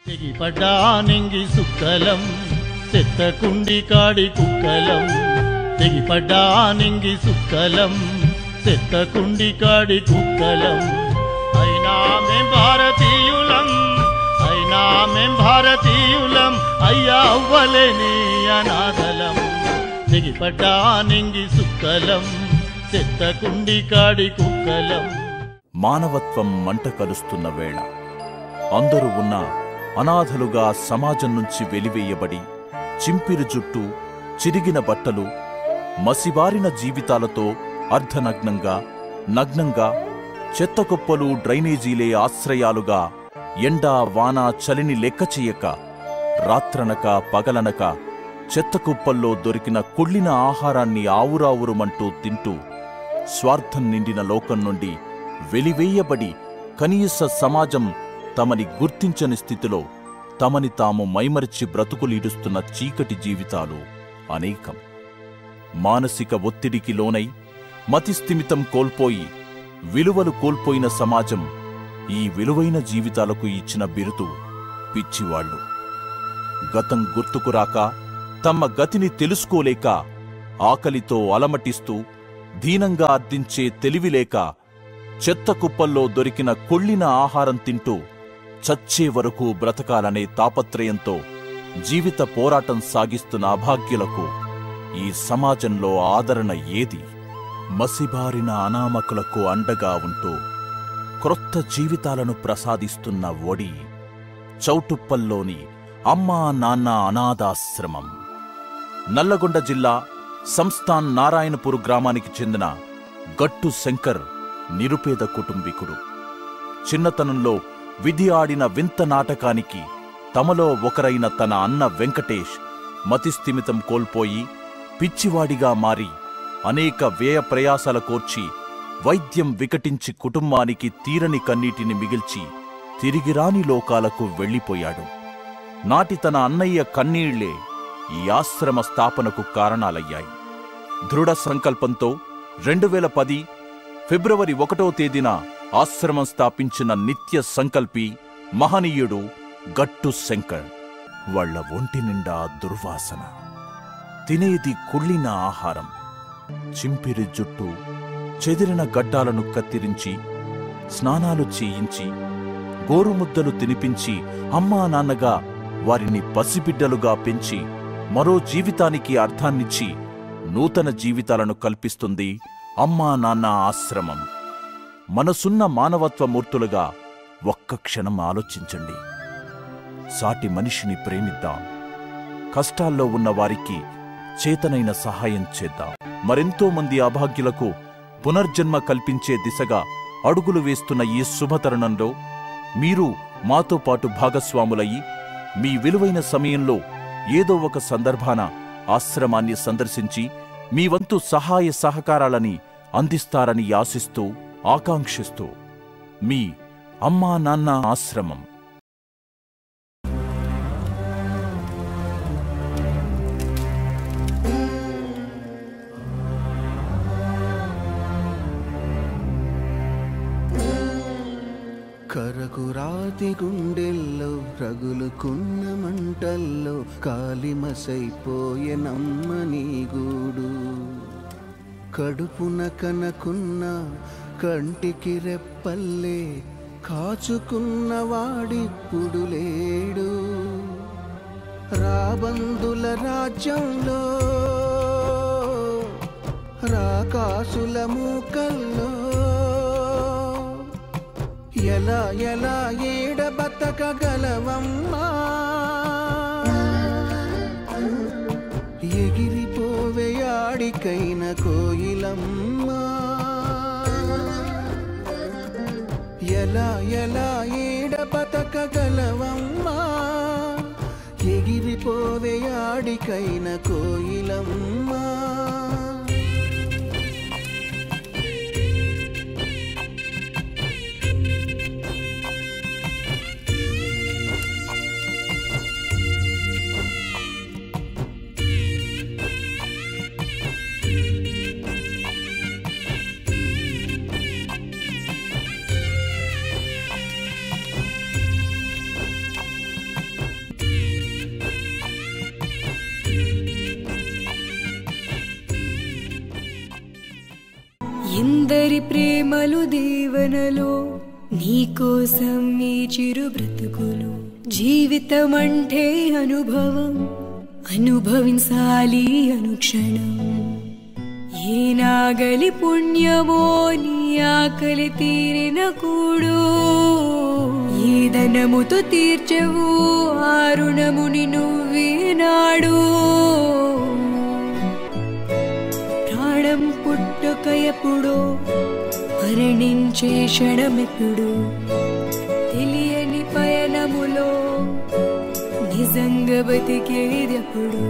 తెగిపడ్డా నింగి సుక్కలం సెత్తకుండి కాడి కుక్కలం తెగిపడ్డా నింగి సుక్కలం సెత్తకుండి కాడి కుక్కలం అయినా మేం భారతీయులం అయినా మేం భారతీయులం అయ్యా అవ్వలేని అనాథలం తెగిపడ్డా నింగి సుక్కలం సెత్తకుండి కాడి కుక్కలం. మానవత్వం మంట కలుస్తున్న వేళ అందరూ ఉన్న అనాథలుగా సమాజం నుంచి వెలివేయబడి చింపిరి జుట్టు, చిరిగిన బట్టలు, మసిబారిన జీవితాలతో అర్ధనగ్నంగా, నగ్నంగా, చెత్తకుప్పలు, డ్రైనేజీలే ఆశ్రయాలుగా ఎండా వాన చలిని లెక్క చెయ్యక రాత్రనక పగలనక చెత్తకుప్పల్లో దొరికిన కుళ్ళిన ఆహారాన్ని ఆవురావురుమంటూ తింటూ స్వార్థం నిండిన లోకం నుండి వెలివేయబడి కనీస సమాజం తమని గుర్తించని స్థితిలో తమని తాము మైమరిచి బ్రతుకులీడుస్తున్న చీకటి జీవితాలు అనేకం. మానసిక ఒత్తిడికి లోనై మతిస్థిమితం కోల్పోయి విలువలు కోల్పోయిన సమాజం ఈ విలువైన జీవితాలకు ఇచ్చిన బిరుదు పిచ్చివాళ్లు. గతం గుర్తుకురాక తమ గతిని తెలుసుకోలేక ఆకలితో అలమటిస్తూ దీనంగా అర్థించే తెలివిలేక చెత్త కుప్పల్లో దొరికిన కొళ్ళిన ఆహారం తింటూ చచ్చే వరకు బ్రతకాలనే తాపత్రయంతో జీవిత పోరాటం సాగిస్తున్న అభాగ్యులకు ఈ సమాజంలో ఆదరణ ఏది? మసిబారిన అనామకులకు అండగా ఉంటూ క్రొత్త జీవితాలను ప్రసాదిస్తున్న ఒడి చౌటుప్పల్లోని అమ్మా నాన్న అనాథాశ్రమం. నల్లగొండ జిల్లా సంస్థాన్ నారాయణపూర్ గ్రామానికి చెందిన గట్టు శంకర్ నిరుపేద కుటుంబీకుడు. చిన్నతనంలో విధి ఆడిన వింత నాటకానికి తమలో ఒకరైన తన అన్న వెంకటేష్ మతిస్థిమితం కోల్పోయి పిచ్చివాడిగా మారి అనేక వ్యయ ప్రయాసాల కోర్చి వైద్యం వికటించి కుటుంబానికి తీరని కన్నీటిని మిగిల్చి తిరిగిరాని లోకాలకు వెళ్ళిపోయాడు. నాటి తన అన్నయ్య కన్నీళ్లే ఈ ఆశ్రమ స్థాపనకు కారణాలయ్యాయి. దృఢ సంకల్పంతో 2010 ఫిబ్రవరి 1వ తేదీన ఆశ్రమం స్థాపించిన నిత్య సంకల్పి మహనీయుడు గట్టు శంకర్. వాళ్ల ఒంటి నిండా దుర్వాసన, తినేది కుళ్ళిన ఆహారం, చింపిరి జుట్టు, చెదిరిన గడ్డాలను కత్తిరించి స్నానాలు చేయించి గోరుముద్దలు తినిపించి అమ్మా నాన్నగా వారిని పసిబిడ్డలుగా పెంచి మరో జీవితానికి అర్థాన్నిచ్చి నూతన జీవితాలను కల్పిస్తుంది అమ్మా నాన్న ఆశ్రమం. మనసున్న మానవత్వమూర్తులుగా ఒక్క క్షణం ఆలోచించండి. సాటి మనిషిని ప్రేమిద్దాం. కష్టాల్లో ఉన్న వారికి చేతనైన సహాయం చేద్దాం. మరెంతో మంది అభాగ్యులకు పునర్జన్మ కల్పించే దిశగా అడుగులు వేస్తున్న ఈ శుభతరుణంలో మీరు మాతో పాటు భాగస్వాములయ్యి మీ విలువైన సమయంలో ఏదో ఒక సందర్భాన ఆశ్రమాన్ని సందర్శించి మీ వంతు సహాయ సహకారాలని అందిస్తారని ఆశిస్తూ ఆకాంక్షిస్తూ మీ అమ్మా నాన్న ఆశ్రమం. కరకురాతి గుండెల్లో రగులుకున్న మంటల్లో కాలిమసైపోయే నమ్మని గూడు. కడుపున కనకున్న కంటికి రెప్పల్లే కాచుకున్న వాడిప్పుడు లేడు. రాబందుల రాజ్యంలో రాకాసుల మూకల్లో ఎలా ఎలా ఏడ బతకగలవమ్మా? ఎగిరిపోవే ఆడికైన కోయిలమ్మా. ఎలా ఎలా ఏడ బతకగలవమ్మా? ఎగిరిపోవే ఆడికైన కోయిలమ్మా. ప్రేమలు దీవెనలో నీకోసం ఈ చిరు బ్రతుకులు జీవితం అంటే అనుభవం అనుభవించాలి అనుక్షణం ఏ నాగలి పుణ్యమో నీ ఆకలి తీరిన కూడు ఏ ధనముతో తీర్చవు ఆ రుణముని నువ్వేనాడు ప్రాణం పుట్టుక ఎప్పుడో మరణించే క్షణమెప్పుడు తెలియని పయనములో నిజంగా బతికేదెప్పుడు